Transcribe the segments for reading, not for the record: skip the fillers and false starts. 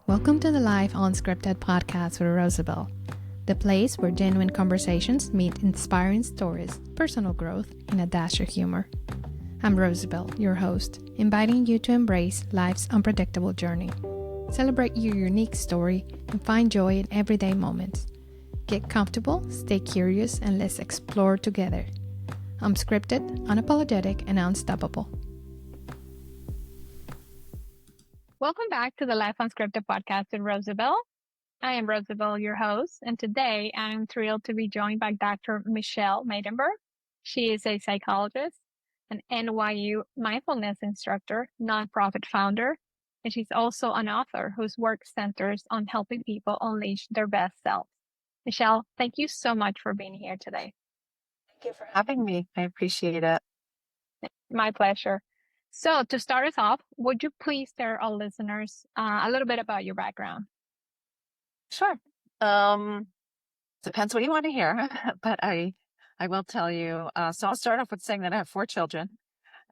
Welcome to the Life Unscripted Podcast with Rosabel, the place where genuine conversations meet inspiring stories, personal growth, and a dash of humor. I'm Rosabel, your host, inviting you to embrace life's unpredictable journey. Celebrate your unique story and find joy in everyday moments. Get comfortable, stay curious, and let's explore together. I'm scripted, unapologetic, and unstoppable. Welcome back to the Life Unscripted Podcast with Rosabel. I am Rosabel, your host, and today I'm thrilled to be joined by Dr. Michelle Maidenberg. She is a psychologist, an NYU mindfulness instructor, nonprofit founder, and she's also an author whose work centers on helping people unleash their best selves. Michelle, thank you so much for being here today. Thank you for having me. I appreciate it. My pleasure. So to start us off, would you please tell our listeners a little bit about your background? Sure. Depends what you want to hear, but I will tell you. So I'll start off with saying that I have 4 children,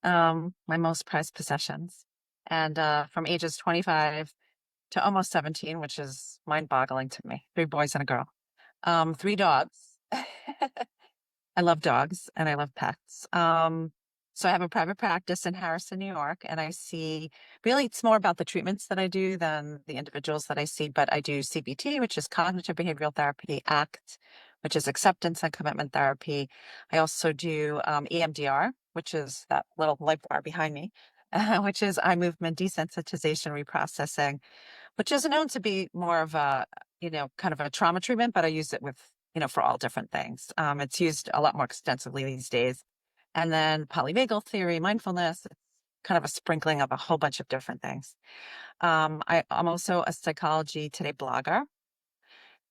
my most prized possessions, and from ages 25 to almost 17, which is mind-boggling to me. 3 boys and a girl. 3 dogs. I love dogs and I love pets. So I have a private practice in Harrison, New York, and I see, really it's more about the treatments that I do than the individuals that I see, but I do CBT, which is cognitive behavioral therapy, ACT, which is acceptance and commitment therapy. I also do EMDR, which is that little light bar behind me, which is eye movement desensitization reprocessing, which is known to be more of a, kind of a trauma treatment, but I use it with, for all different things. It's used a lot more extensively these days. And then polyvagal theory, mindfulness, kind of a sprinkling of a whole bunch of different things. I'm also a Psychology Today blogger,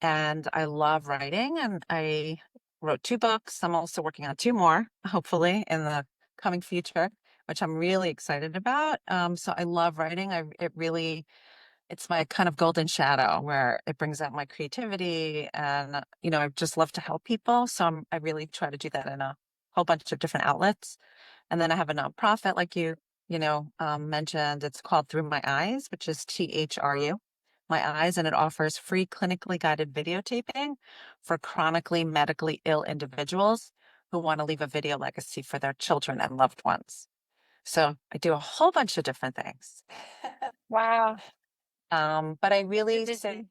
and I love writing, and I wrote 2 books. I'm also working on 2 more, hopefully, in the coming future, which I'm really excited about. So I love writing. It's my kind of golden shadow where it brings out my creativity, and, I just love to help people. So I really try to do that in a whole bunch of different outlets. And then I have a nonprofit, like you mentioned. It's called Through My Eyes, which is THRU, My Eyes, and it offers free clinically guided videotaping for chronically medically ill individuals who want to leave a video legacy for their children and loved ones. So I do a whole bunch of different things. Wow. But I really say,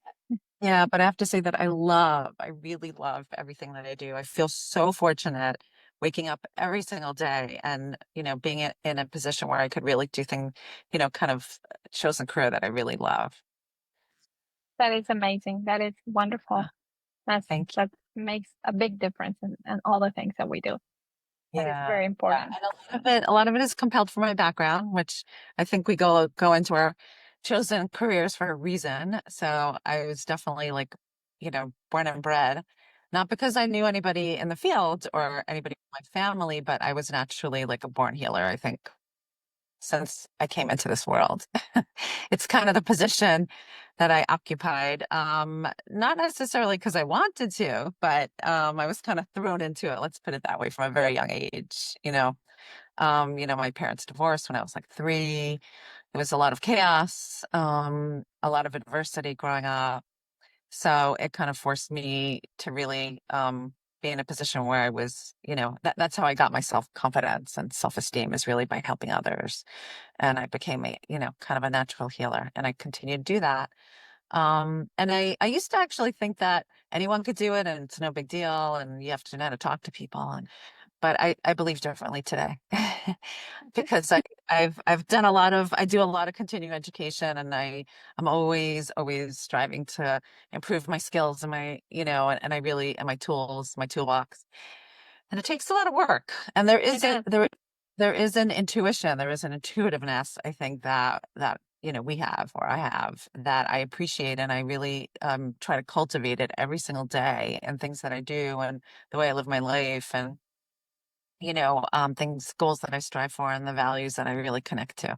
but I have to say that I really love everything that I do. I feel so fortunate waking up every single day and, being in a position where I could really do things, kind of chosen career that I really love. That is amazing. That is wonderful. Thank you. That makes a big difference in all the things that we do. That is very important. Yeah. And a lot of it is compelled from my background, which I think we go into our chosen careers for a reason. So I was definitely born and bred, not because I knew anybody in the field or anybody in my family, but I was naturally like a born healer, I think, since I came into this world. It's kind of the position that I occupied, not necessarily because I wanted to, but I was kind of thrown into it, let's put it that way, from a very young age. My parents divorced when I was like 3. It was a lot of chaos, a lot of adversity growing up. So it kind of forced me to really be in a position where I was, that's how I got my self-confidence and self-esteem, is really by helping others. And I became kind of a natural healer, and I continue to do that. And I used to actually think that anyone could do it and it's no big deal and you have to know how to talk to people. But I believe differently today because I've done I do a lot of continuing education, and I'm always striving to improve my skills and my, and I really, and my tools, my toolbox. And it takes a lot of work. And there is an intuition, there is an intuitiveness, I think, that we have, or I have, that I appreciate, and I really try to cultivate it every single day, and things that I do and the way I live my life, and goals that I strive for, and the values that I really connect to.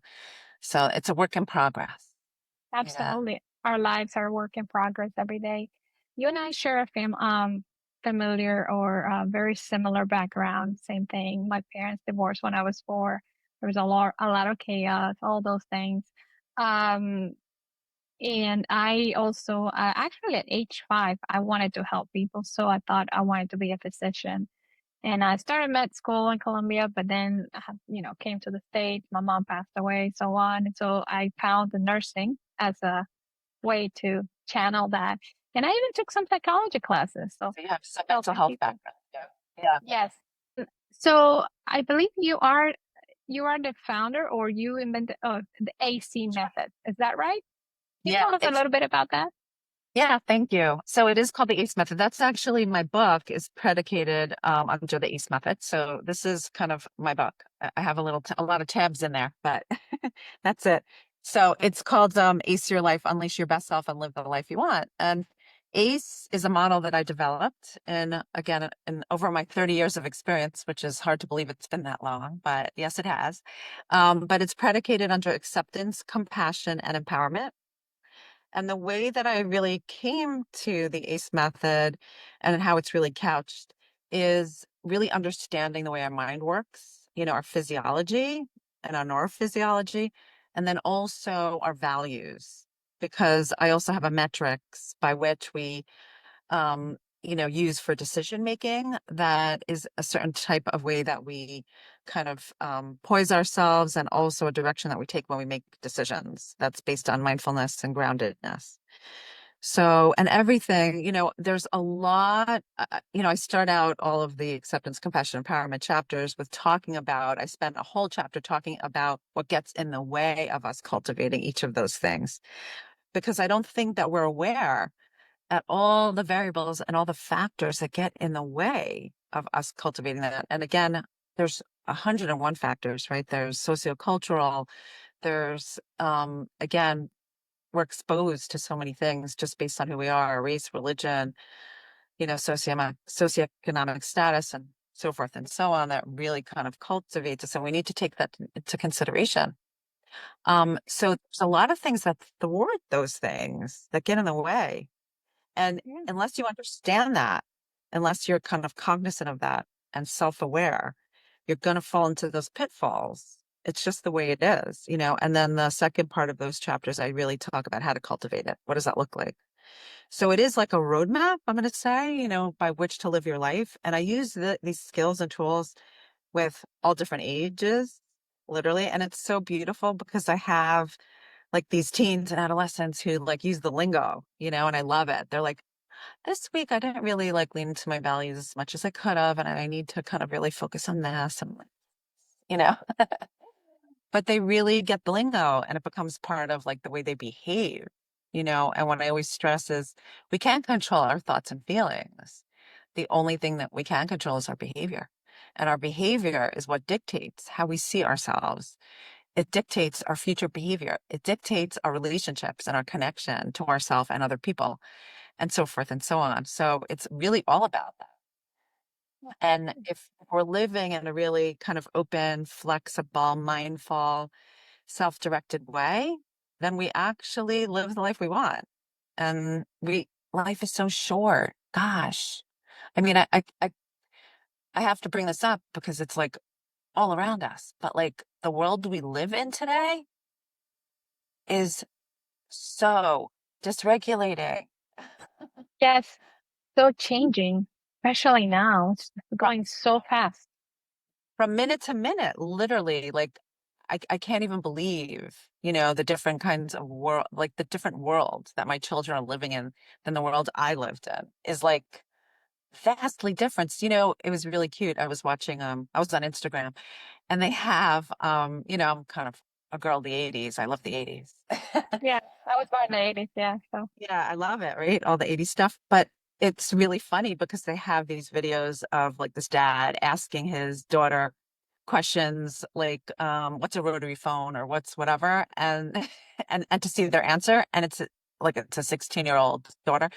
So it's a work in progress. Absolutely. Yeah. Our lives are a work in progress every day. You and I share a familiar or very similar background. Same thing. My parents divorced when I was 4. There was a lot of chaos, all those things. And I also, actually at age 5, I wanted to help people. So I thought I wanted to be a physician. And I started med school in Colombia, but then, came to the States. My mom passed away, so on. And so I found the nursing as a way to channel that. And I even took some psychology classes. So you have some mental health people. background. Yeah. Yes. So I believe you are the founder, or you invented the AC method. Is that right? Can you Yeah. tell us a little bit about that? Yeah, thank you. So it is called the ACE method. That's actually my book is predicated under the ACE method. So this is kind of my book. I have a lot of tabs in there, but that's it. So it's called Ace Your Life, Unleash Your Best Self, and Live the Life You Want. And ACE is a model that I developed, and again, in over my 30 years of experience, which is hard to believe it's been that long, but yes, it has. But it's predicated under acceptance, compassion, and empowerment. And the way that I really came to the ACE method and how it's really couched is really understanding the way our mind works, our physiology and our neurophysiology, and then also our values, because I also have a metrics by which we use for decision making that is a certain type of way that we kind of poise ourselves, and also a direction that we take when we make decisions that's based on mindfulness and groundedness. So, and everything, there's a lot, I start out all of the acceptance, compassion, empowerment chapters with I spent a whole chapter talking about what gets in the way of us cultivating each of those things, because I don't think that we're aware at all the variables and all the factors that get in the way of us cultivating that. And again, there's 101 factors, right? There's sociocultural, there's, again, we're exposed to so many things just based on who we are, race, religion, socioeconomic status, and so forth and so on, that really kind of cultivates us. And we need to take that into consideration. So there's a lot of things that thwart those things that get in the way. And unless you understand that, unless you're kind of cognizant of that and self-aware, you're going to fall into those pitfalls. It's just the way it is, And then the second part of those chapters, I really talk about how to cultivate it. What does that look like? So it is like a roadmap, I'm going to say, by which to live your life. And I use these skills and tools with all different ages, literally. And it's so beautiful because I have like these teens and adolescents who like use the lingo, and I love it. They're like, this week I didn't really like lean into my values as much as I could have, and I need to kind of really focus on this. And you know, but they really get the lingo, and it becomes part of like the way they behave, And what I always stress is we can't control our thoughts and feelings. The only thing that we can control is our behavior. And our behavior is what dictates how we see ourselves. It dictates our future behavior. It dictates our relationships and our connection to ourselves and other people, and so forth and so on. So it's really all about that. And if we're living in a really kind of open, flexible, mindful, self-directed way, then we actually live the life we want. And life is so short. Gosh. I mean, I have to bring this up because it's like all around us, but like the world we live in today is so dysregulating. Yes. So changing, especially now. It's going so fast. From minute to minute, literally, like I can't even believe, the different kinds of world, like the different worlds that my children are living in than the world I lived in is like vastly different. It was really cute. I was watching, I was on Instagram, and they have, I'm kind of a girl of the 80s. I love the 80s. Yeah, I was born in the 80s. Yeah. So Yeah, I love it, right? All the 80s stuff. But it's really funny because they have these videos of like this dad asking his daughter questions like, what's a rotary phone or what's whatever, and and to see their answer. And it's a 16-year-old daughter.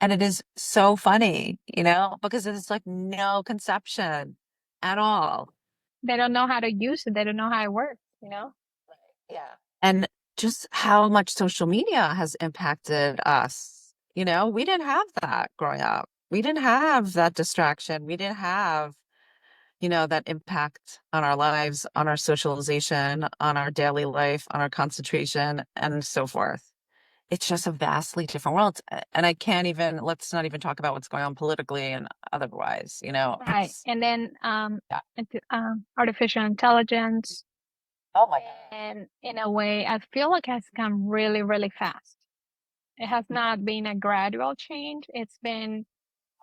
And it is so funny, because it's like no conception at all. they don't know how to use it. They don't know how it works. Yeah. And just how much social media has impacted us. We didn't have that growing up. We didn't have that distraction. We didn't have, that impact on our lives, on our socialization, on our daily life, on our concentration, and so forth. it's just a vastly different world. And I can't even, let's not even talk about what's going on politically and otherwise, Right. And then yeah. artificial intelligence. Oh my God. And in a way, I feel like it's come really, really fast. It has not been a gradual change. It's been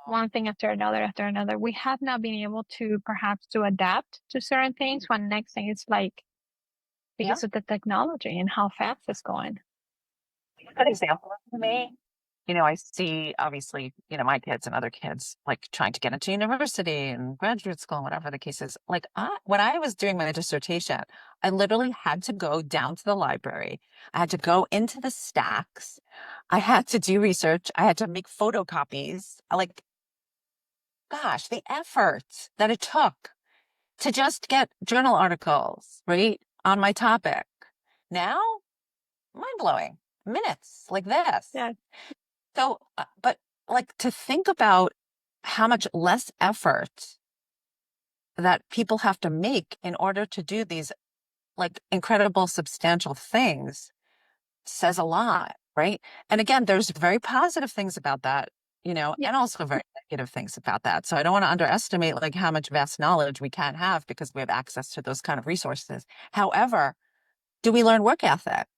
one thing after another after another. We have not been able to perhaps to adapt to certain things. One next thing is like Yeah. because of the technology and how fast it's going. A good example for me, I see obviously, my kids and other kids like trying to get into university and graduate school, whatever the case is. Like when I was doing my dissertation, I literally had to go down to the library. I had to go into the stacks. I had to do research. I had to make photocopies. Like, gosh, the effort that it took to just get journal articles, right, on my topic. Now, mind blowing. Minutes like this. Yeah. So, but like to think about how much less effort that people have to make in order to do these like incredible, substantial things says a lot, right? And again, there's very positive things about that, Yeah. and also very negative things about that. So I don't want to underestimate like how much vast knowledge we can have because we have access to those kind of resources. However, do we learn work ethic?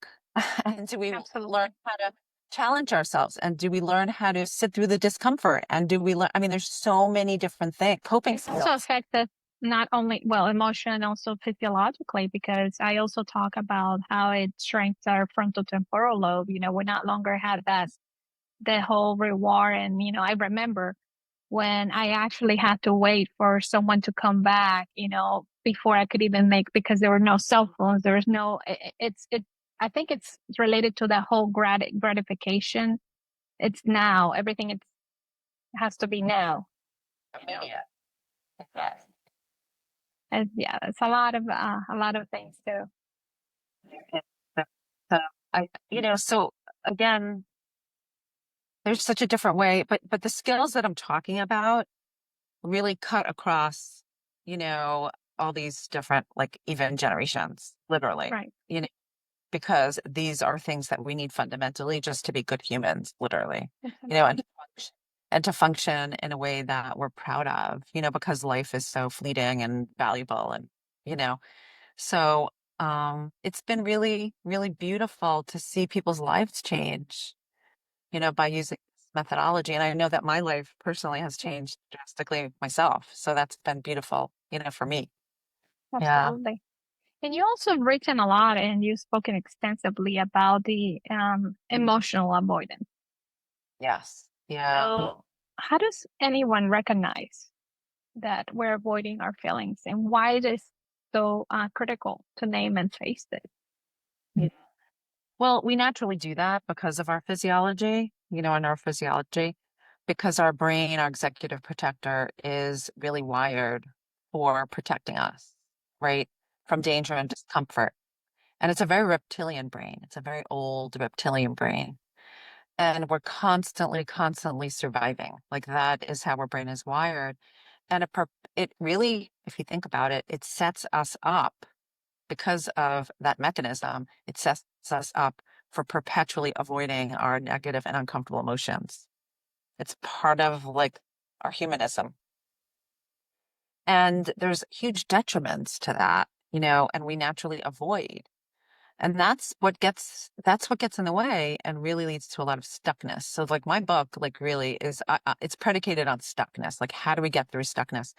And do we Absolutely. learn how to challenge ourselves? And do we learn how to sit through the discomfort? And do we learn? I mean, there's so many different things, coping It's skills. also affected not only, well, emotion and also physiologically, because I also talk about how it shrinks our frontal temporal lobe. We no longer have the whole reward. And, I remember when I actually had to wait for someone to come back, before I could even because there were no cell phones. There was no, I think it's related to that whole gratification. It's now, everything has to be now. Yeah. Yes. And yeah, it's a lot of things too. So so again, there's such a different way, but the skills that I'm talking about really cut across, all these different, like even generations, literally, Right. Because these are things that we need fundamentally just to be good humans, literally, and to function in a way that we're proud of, because life is so fleeting and valuable. And, so it's been really, really beautiful to see people's lives change, by using this methodology. And I know that my life personally has changed drastically myself. So that's been beautiful, for me. Absolutely. Yeah. And you also written a lot and you've spoken extensively about the emotional avoidance. Yes. Yeah. So how does anyone recognize that we're avoiding our feelings, and why it is so critical to name and face it? Yeah. Well, we naturally do that because of our physiology, and our physiology, because our brain, our executive protector, is really wired for protecting us, right, from danger and discomfort. And it's a very reptilian brain. It's a very old reptilian brain. And we're constantly, constantly surviving. Like that is how our brain is wired. And it really, if you think about it, it sets us up because of that mechanism. It sets us up for perpetually avoiding our negative and uncomfortable emotions. It's part of like our humanism. And there's huge detriments to that, and we naturally avoid. And that's what gets in the way and really leads to a lot of stuckness. So like my book, like really is, it's predicated on stuckness. Like how do we get through stuckness?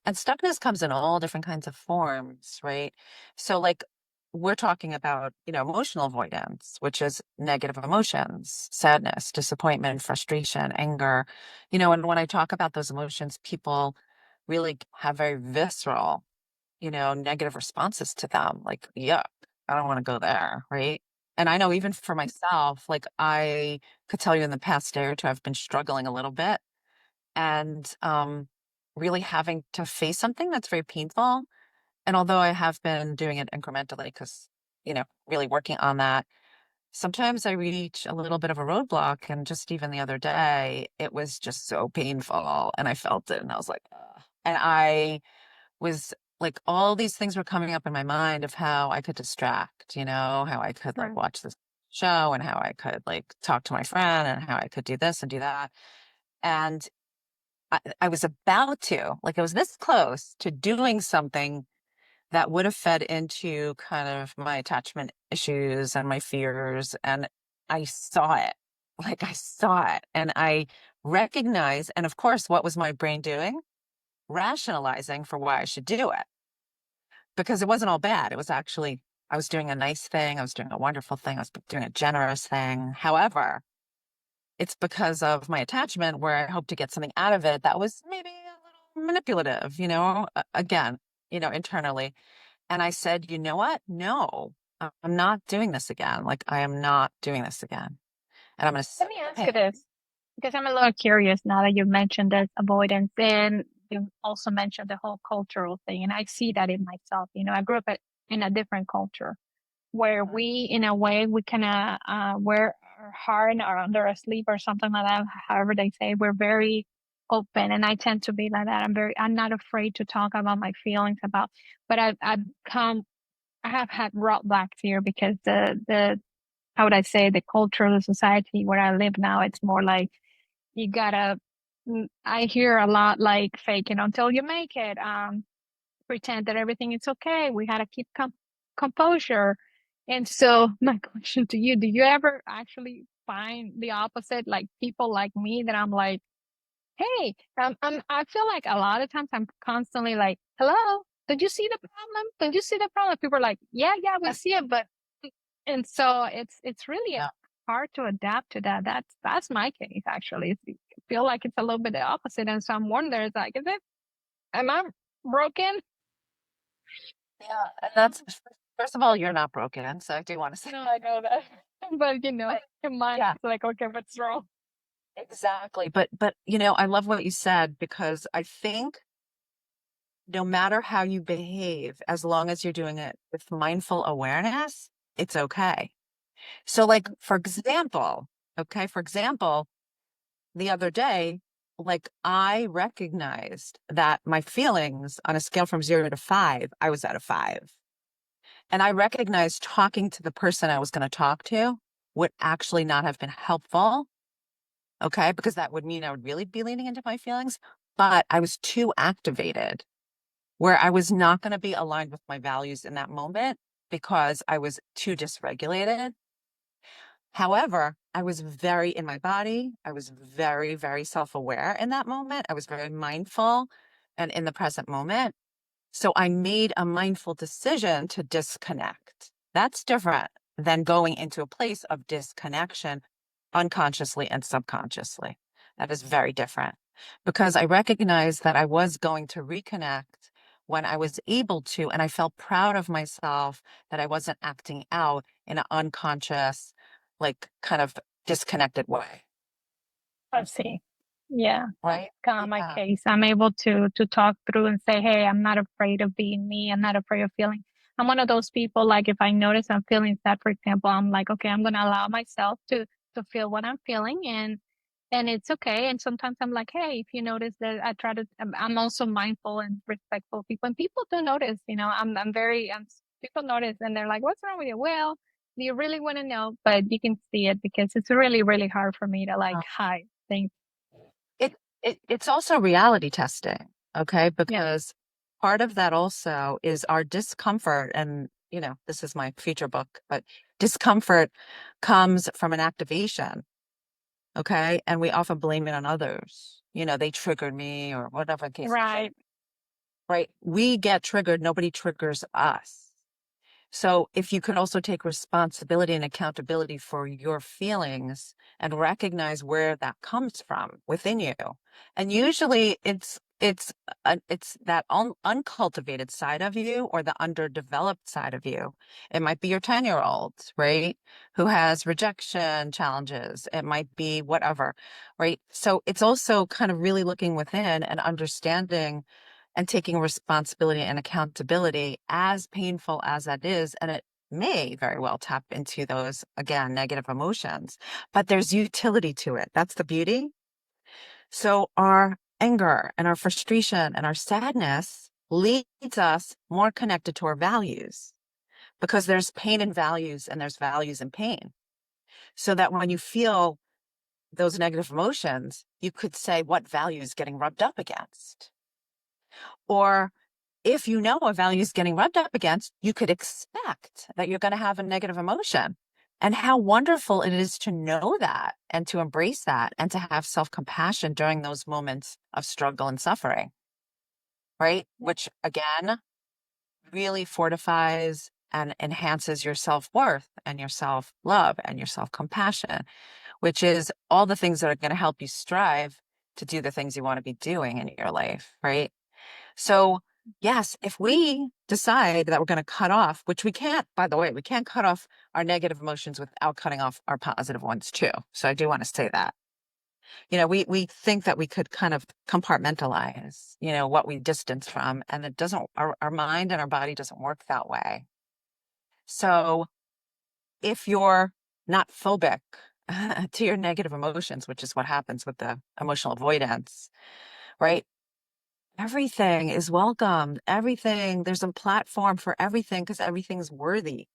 And stuckness comes in all different kinds of forms, right? So like we're talking about, emotional avoidance, which is negative emotions, sadness, disappointment, frustration, anger, and when I talk about those emotions, people really have very visceral, negative responses to them. Like, yuck, I don't want to go there. Right. And I know even for myself, like I could tell you in the past day or two, I've been struggling a little bit and really having to face something that's very painful. And although I have been doing it incrementally because, really working on that, sometimes I reach a little bit of a roadblock. And just even the other day, it was just so painful. And I felt it and I was like, ugh. And I was like, all these things were coming up in my mind of how I could distract, how I could like Right. watch this show and how I could like talk to my friend and how I could do this and do that. And I was about to, like, I was this close to doing something that would have fed into kind of my attachment issues and my fears. And I saw it, like, I saw it. And I recognized, and of course, what was my brain doing? Rationalizing for why I should do it. Because it wasn't all bad. It was actually, I was doing a nice thing. I was doing a wonderful thing. I was doing a generous thing. However, it's because of my attachment where I hope to get something out of it that was maybe a little manipulative, again, internally. And I said, you know what? No, I'm not doing this again. Like, I am not doing this again. And I'm going to Let me ask you this, because I'm a little curious now that you mentioned this avoidance, and you also mentioned the whole cultural thing. And I see that in myself. I grew up in a different culture where we, in a way, we kind of wear our heart or under our sleeve or something like that. However they say, we're very open, and I tend to be like that. I'm not afraid to talk about my feelings but I have had roadblocks here because the how would I say, the culture, the society where I live now, it's more like you gotta. I hear a lot like fake it until you make it. Pretend that everything is okay. We gotta keep composure. And so my question to you, do you ever actually find the opposite, like people like me that I'm like, hey, I feel like a lot of times I'm constantly like, hello, did you see the problem? Did you see the problem? People are like, yeah, we see it, but and so it's really Yeah. hard to adapt to that. That's my case actually. I feel like it's a little bit the opposite, and so I'm wondering, it's like, am I broken? Yeah. And that's, first of all, you're not broken. So I do want to say, No, I know that, but but in mind, yeah, it's like, okay, what's wrong? exactly. But, I love what you said, because I think no matter how you behave, as long as you're doing it with mindful awareness, it's okay. So like, for example, the other day, like, I recognized that my feelings on a scale from 0 to 5, I was at a 5. And I recognized talking to the person I was going to talk to would actually not have been helpful. Okay. Because that would mean I would really be leaning into my feelings, but I was too activated where I was not going to be aligned with my values in that moment because I was too dysregulated. However, I was very in my body. I was very, very self-aware in that moment. I was very mindful and in the present moment. So I made a mindful decision to disconnect. That's different than going into a place of disconnection unconsciously and subconsciously. That is very different, because I recognized that I was going to reconnect when I was able to, and I felt proud of myself that I wasn't acting out in an unconscious, like, kind of disconnected way. I see. Yeah. Right? Kind of my Yeah. case. I'm able to talk through and say, hey, I'm not afraid of being me. I'm not afraid of feeling. I'm one of those people, like, if I notice I'm feeling sad, for example, I'm like, okay, I'm gonna allow myself to feel what I'm feeling, and it's okay. And sometimes I'm like, hey, if you notice that, I try to I'm also mindful and respectful of people. And people do notice, people notice, and they're like, what's wrong with you? Well, do you really want to know? But you can see it, because it's really, really hard for me to like hide things. It's also reality testing, okay? Yeah. Because part of that also is our discomfort. And, this is my future book, but discomfort comes from an activation, okay? And we often blame it on others. They triggered me or whatever the case. Right. Right? We get triggered. Nobody triggers us. So if you can also take responsibility and accountability for your feelings and recognize where that comes from within you. And usually it's that uncultivated side of you, or the underdeveloped side of you. It might be your 10-year-old, right? Who has rejection challenges. It might be whatever, right? So it's also kind of really looking within and understanding and taking responsibility and accountability, as painful as that is. And it may very well tap into those, again, negative emotions, but there's utility to it. That's the beauty. So our anger and our frustration and our sadness leads us more connected to our values, because there's pain in values and there's values in pain. so that when you feel those negative emotions, you could say what value is getting rubbed up against. Or if you know a value is getting rubbed up against, you could expect that you're going to have a negative emotion. And how wonderful it is to know that and to embrace that and to have self-compassion during those moments of struggle and suffering, right? Which again, really fortifies and enhances your self-worth and your self-love and your self-compassion, which is all the things that are going to help you strive to do the things you want to be doing in your life, right? So yes, if we decide that we're going to cut off, which we can't, by the way, we can't cut off our negative emotions without cutting off our positive ones too. So I do want to say that. We think that we could kind of compartmentalize, what we distance from, and it doesn't, our mind and our body doesn't work that way. So if you're not phobic to your negative emotions, which is what happens with the emotional avoidance, right? Everything is welcomed. Everything, there's a platform for everything because everything's worthy.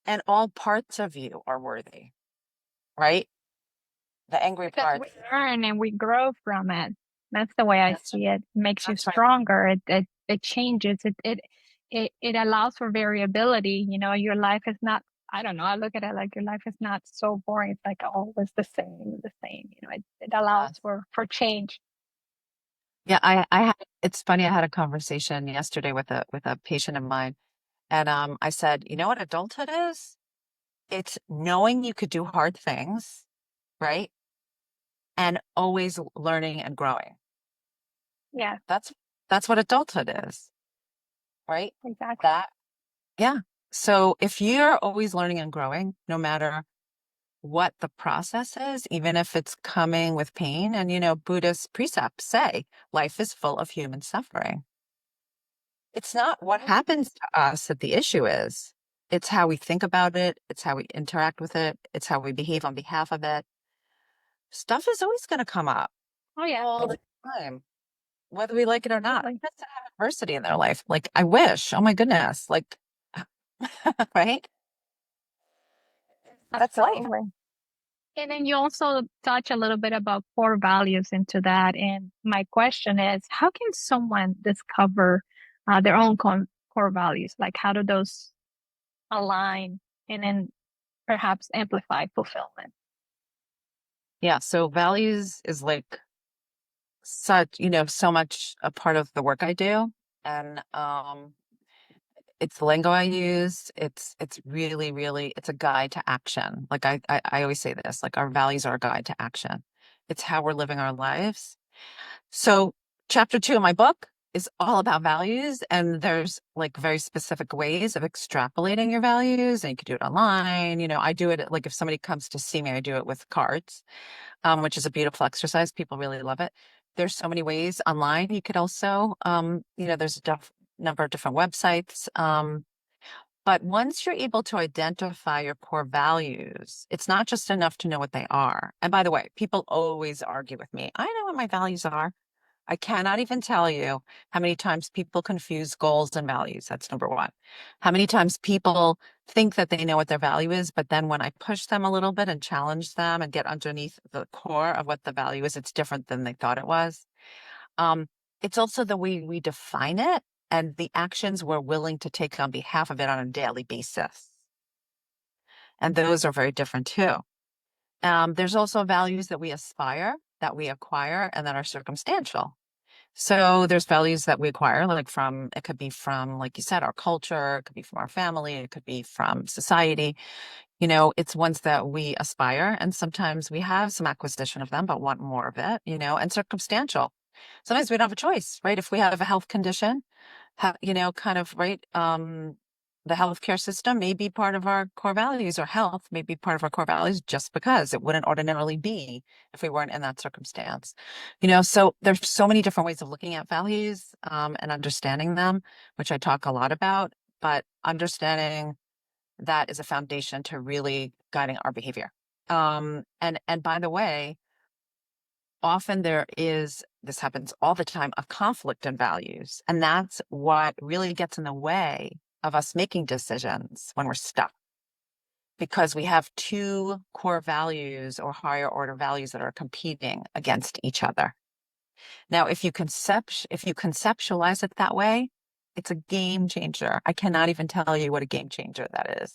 And all parts of you are worthy, right? The angry Because part. we learn and we grow from it. That's the way I see it. It makes you stronger. It changes. It allows for variability. Your life is not, I don't know, I look at it like your life is not so boring. It's like always the same, the same. It allows for change. Yeah, it's funny. I had a conversation yesterday with a patient of mine, and I said, you know what adulthood is? It's knowing you could do hard things, right? And always learning and growing. Yeah, That's what adulthood is, right? exactly. Yeah. So if you're always learning and growing, no matter what the process is, even if it's coming with pain, and Buddhist precepts say life is full of human suffering. It's not what happens to us that the issue is. It's how we think about it. It's how we interact with it. It's how we behave on behalf of it. Stuff is always going to come up. Oh, yeah. All the time, whether we like it or not. Absolutely. That's to have adversity in their life. Like, I wish, oh my goodness, like, right? That's life. Absolutely. And then you also touch a little bit about core values into that. And my question is, how can someone discover their own core values? Like, how do those align and then perhaps amplify fulfillment? Yeah. So values is like such, so much a part of the work I do. And it's the lingo I use. It's really, really, it's a guide to action. Like I always say this, like our values are a guide to action. It's how we're living our lives. So chapter 2 of my book is all about values. And there's like very specific ways of extrapolating your values. And you can do it online. I do it like if somebody comes to see me, I do it with cards, which is a beautiful exercise. People really love it. There's so many ways online. You could also, there's a number of different websites. But once you're able to identify your core values, it's not just enough to know what they are. And by the way, people always argue with me. I know what my values are. I cannot even tell you how many times people confuse goals and values. That's number one. How many times people think that they know what their value is, but then when I push them a little bit and challenge them and get underneath the core of what the value is, it's different than they thought it was. It's also the way we define it and the actions we're willing to take on behalf of it on a daily basis. And those are very different too. There's also values that we aspire, that we acquire, and that are circumstantial. So there's values that we acquire, it could be from, like you said, our culture, it could be from our family, it could be from society. It's ones that we aspire, and sometimes we have some acquisition of them, but want more of it, and circumstantial. Sometimes we don't have a choice, right? If we have a health condition, right? The healthcare system may be part of our core values, or health may be part of our core values just because it wouldn't ordinarily be if we weren't in that circumstance. So there's so many different ways of looking at values and understanding them, which I talk a lot about, but understanding that is a foundation to really guiding our behavior. And by the way, often this happens all the time, a conflict in values. And that's what really gets in the way of us making decisions when we're stuck. because we have two core values or higher order values that are competing against each other. Now, if you conceptualize it that way, it's a game changer. I cannot even tell you what a game changer that is.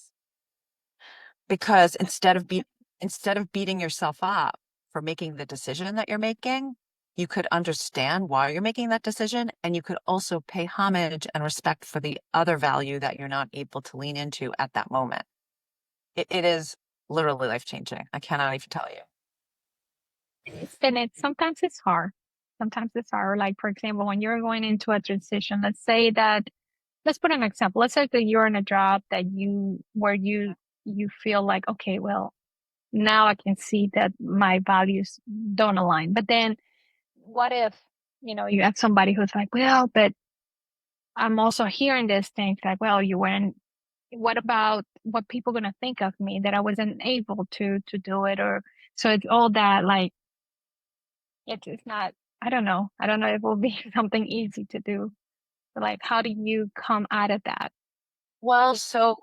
Because instead of beating yourself up for making the decision that you're making, you could understand why you're making that decision, and you could also pay homage and respect for the other value that you're not able to lean into at that moment. It is literally life-changing. I cannot even tell you. And sometimes it's hard. Sometimes it's hard. Like, for example, when you're going into a transition, let's put an example. Let's say that you're in a job where you feel like, okay, well, now I can see that my values don't align. But then what if, you have somebody who's like, well, but I'm also hearing these things like, well, what about what people are going to think of me, that I wasn't able to do it? Or so it's all that, like, it's not, I don't know. I don't know if it will be something easy to do. But like, how do you come out of that? Well, so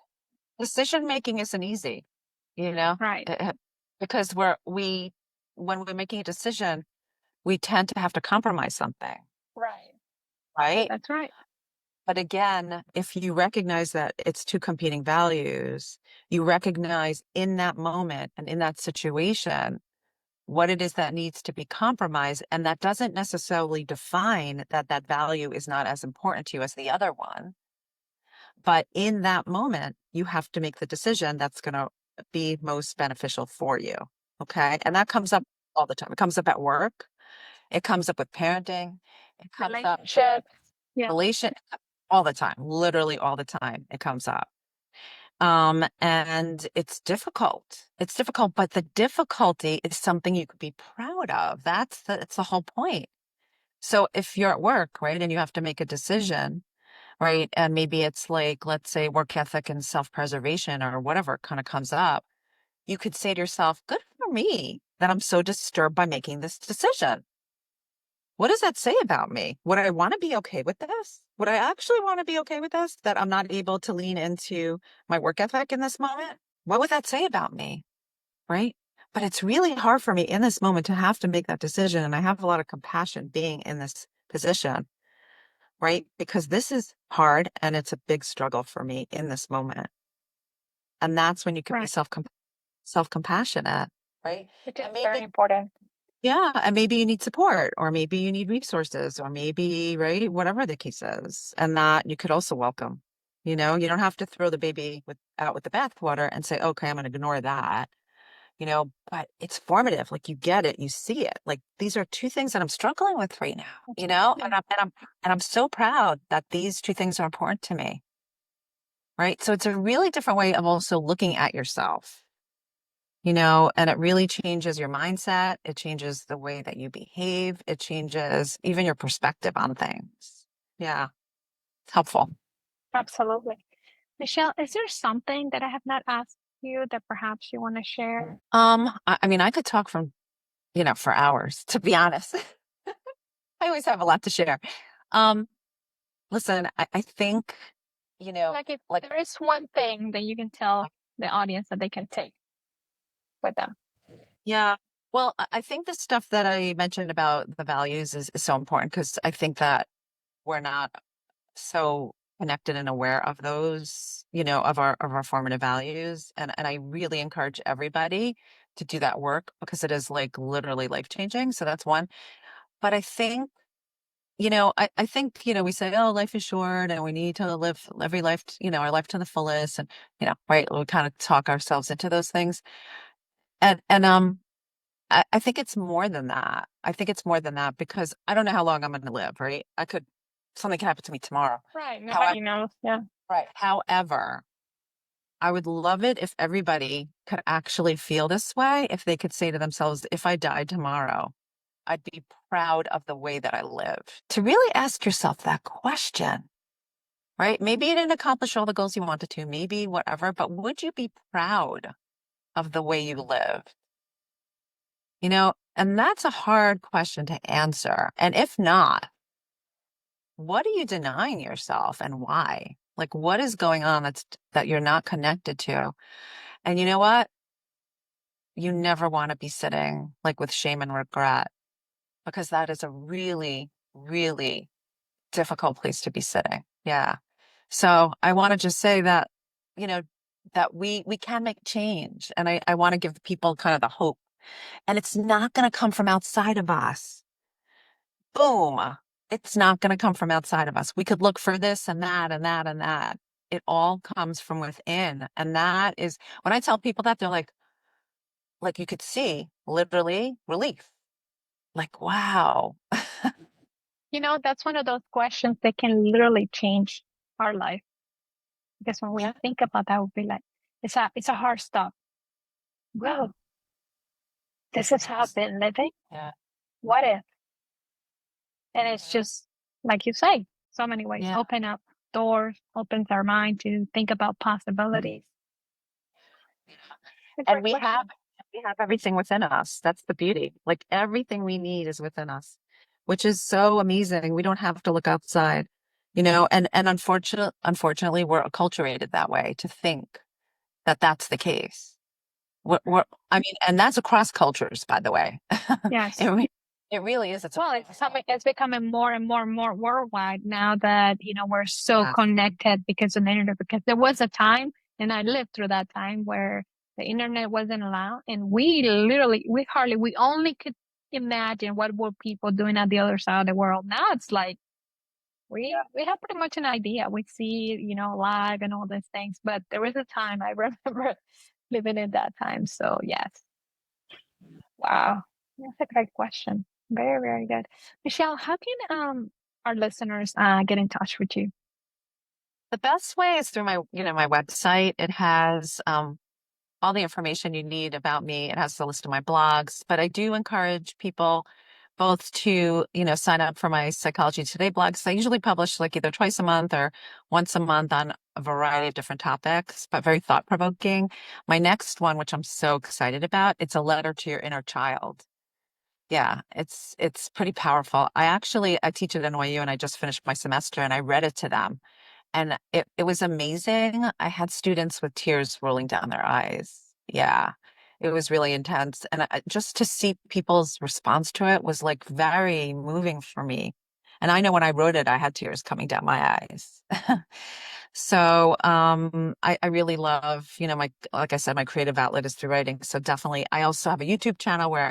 decision making isn't easy, Right. because when we're making a decision, we tend to have to compromise something, Right. right? That's right. But again, if you recognize that it's two competing values, you recognize in that moment and in that situation what it is that needs to be compromised. And that doesn't necessarily define that that value is not as important to you as the other one. But in that moment, you have to make the decision that's going to be most beneficial for you. Okay. And that comes up all the time. It comes up at work. It comes up with parenting. It comes up relation all the time, literally all the time. It comes up. And it's difficult. It's difficult, but the difficulty is something you could be proud of. That's the whole point. So if you're at work, right, and you have to make a decision, right, and maybe it's like, let's say, work ethic and self-preservation or whatever kind of comes up, you could say to yourself, good for me that I'm so disturbed by making this decision. What does that say about me? Would I want to be okay with this? Would I actually want to be okay with this, that I'm not able to lean into my work ethic in this moment? What would that say about me? Right? But it's really hard for me in this moment to have to make that decision. And I have a lot of compassion being in this position, right? Because this is hard and it's a big struggle for me in this moment. And that's when you can be self-compassionate, right? Which is very important. Yeah. And maybe you need support, or maybe you need resources, or maybe, right, whatever the case is. And that you could also welcome. You don't have to throw the baby out with the bathwater and say, okay, I'm going to ignore that. But it's formative. Like, you get it, you see it. Like, these are two things that I'm struggling with right now, and I'm so proud that these two things are important to me. Right. So it's a really different way of also looking at yourself. And it really changes your mindset. It changes the way that you behave. It changes even your perspective on things. Yeah. It's helpful. Absolutely. Michelle, is there something that I have not asked you that perhaps you want to share? I mean, I could talk for hours, to be honest. I always have a lot to share. Listen, I think, Like, if there is one thing that you can tell the audience that they can take with them. Yeah. Well, I think the stuff that I mentioned about the values is so important, because I think that we're not so connected and aware of those, of our formative values. And I really encourage everybody to do that work, because it is like literally life-changing. So that's one. But I think, I think, we say, oh, life is short and we need to live every life, our life to the fullest. And, right, we kind of talk ourselves into those things. And I think it's more than that. I think it's more than that, because I don't know how long I'm going to live, right? Something could happen to me tomorrow. Right. Nobody knows. Yeah. Right. However, I would love it if everybody could actually feel this way, if they could say to themselves, if I died tomorrow, I'd be proud of the way that I live. To really ask yourself that question, right? Maybe you didn't accomplish all the goals you wanted to, maybe whatever, but would you be proud of the way you live? And that's a hard question to answer. And if not, what are you denying yourself and why? Like, what is going on that you're not connected to? And you know what? You never want to be sitting like with shame and regret, because that is a really, really difficult place to be sitting. Yeah. So I want to just say that, you know, that we can make change. And I want to give people kind of the hope. And it's not going to come from outside of us. Boom. It's not going to come from outside of us. We could look for this and that and that and that. It all comes from within. And that is when I tell people that, they're like you could see literally relief. Like, wow. That's one of those questions that can literally change our life. Because when we Yeah. think about that, we'll be like, it's a hard stop. Well, this is how I've been living. Yeah. What if? And it's just, like you say, so many ways. Yeah. Open up doors, opens our mind to think about possibilities. And we have everything within us. That's the beauty. Like everything we need is within us, which is so amazing. We don't have to look outside, and unfortunately, we're acculturated that way to think that that's the case. And that's across cultures, by the way. Yes. It really is. It's becoming more and more and more worldwide now that, we're so connected because of the internet, because there was a time, and I lived through that time where the internet wasn't allowed. And we only could imagine what were people doing at the other side of the world. Now it's like, we have pretty much an idea. We see, live and all these things, but there was a time I remember living in that time. So yes. Wow. That's a great question. Very, very good. Michelle, how can our listeners get in touch with you? The best way is through my website. It has all the information you need about me. It has the list of my blogs, but I do encourage people both to, sign up for my Psychology Today blogs. I usually publish like either twice a month or once a month on a variety of different topics, but very thought-provoking. My next one, which I'm so excited about, it's a letter to your inner child. Yeah, it's pretty powerful. I teach at NYU and I just finished my semester and I read it to them. And it was amazing. I had students with tears rolling down their eyes. Yeah, it was really intense. And just to see people's response to it was like very moving for me. And I know when I wrote it, I had tears coming down my eyes. So I really love, like I said, my creative outlet is through writing. So definitely, I also have a YouTube channel where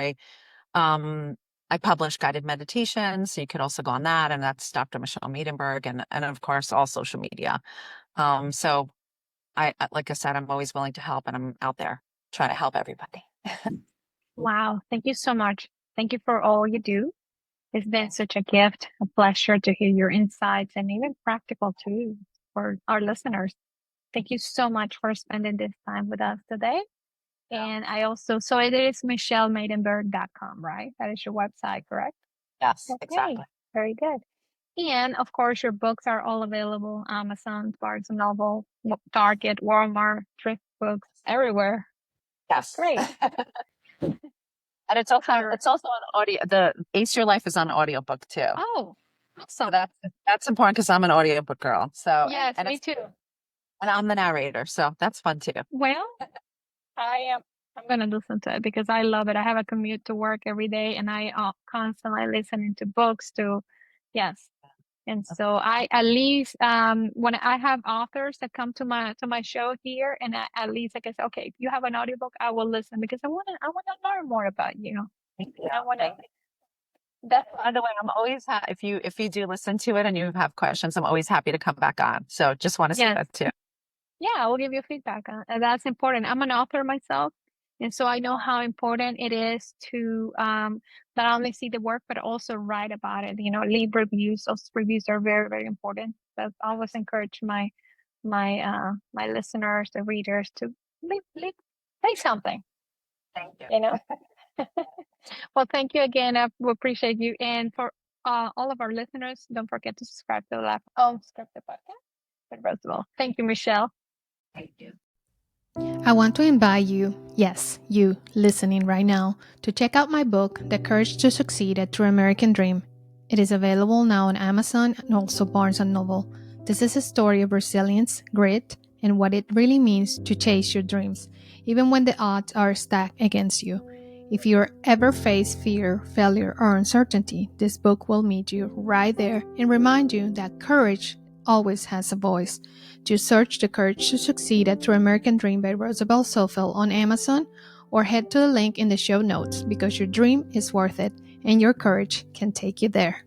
I publish guided meditations, so you could also go on that, and that's Dr. Michelle Maidenberg, and of course all social media. So like I said, I'm always willing to help, and I'm out there trying to help everybody. Wow, thank you so much. Thank you for all you do. It's been such a gift, a pleasure to hear your insights, and even practical too for our listeners. Thank you so much for spending this time with us today. And so it is michellemaidenberg.com, right? That is your website, correct? Yes, Okay. exactly. Very good. And of course, your books are all available: Amazon, Barnes & Noble, Target, Walmart, thrift books, everywhere. Yes. Great. And it's also on audio. The Ace Your Life is on audiobook too. Oh, awesome. So that's important because I'm an audiobook girl. So yes, me too. And I'm the narrator, so that's fun too. Well, I'm going to listen to it because I love it. I have a commute to work every day, and I constantly listening to books too. Yes. And so I at least when I have authors that come to my show here, and at least I can say, okay, if you have an audiobook, I will listen because I want to learn more about you. I want to. By the way, I'm always if you do listen to it and you have questions, I'm always happy to come back on. So just want to say that too. Yeah, I will give you feedback. And that's important. I'm an author myself, and so I know how important it is to not only see the work but also write about it. Leave reviews. Those reviews are very, very important. So I always encourage my listeners, the readers, to say something. Thank you. Well, thank you again. We appreciate you, and for all of our listeners, don't forget to subscribe to the Life Unscripted Podcast with Rosabel. Thank you, Michelle. Thank you. I want to invite you, yes, you listening right now, to check out my book, The Courage to Succeed: A True American Dream. It is available now on Amazon and also Barnes & Noble. This is a story of resilience, grit, and what it really means to chase your dreams, even when the odds are stacked against you. If you ever face fear, failure, or uncertainty, this book will meet you right there and remind you that courage always has a voice. Just search The Courage to Succeed at True American Dream by Rosabel Zohfeld on Amazon, or head to the link in the show notes, because your dream is worth it and your courage can take you there.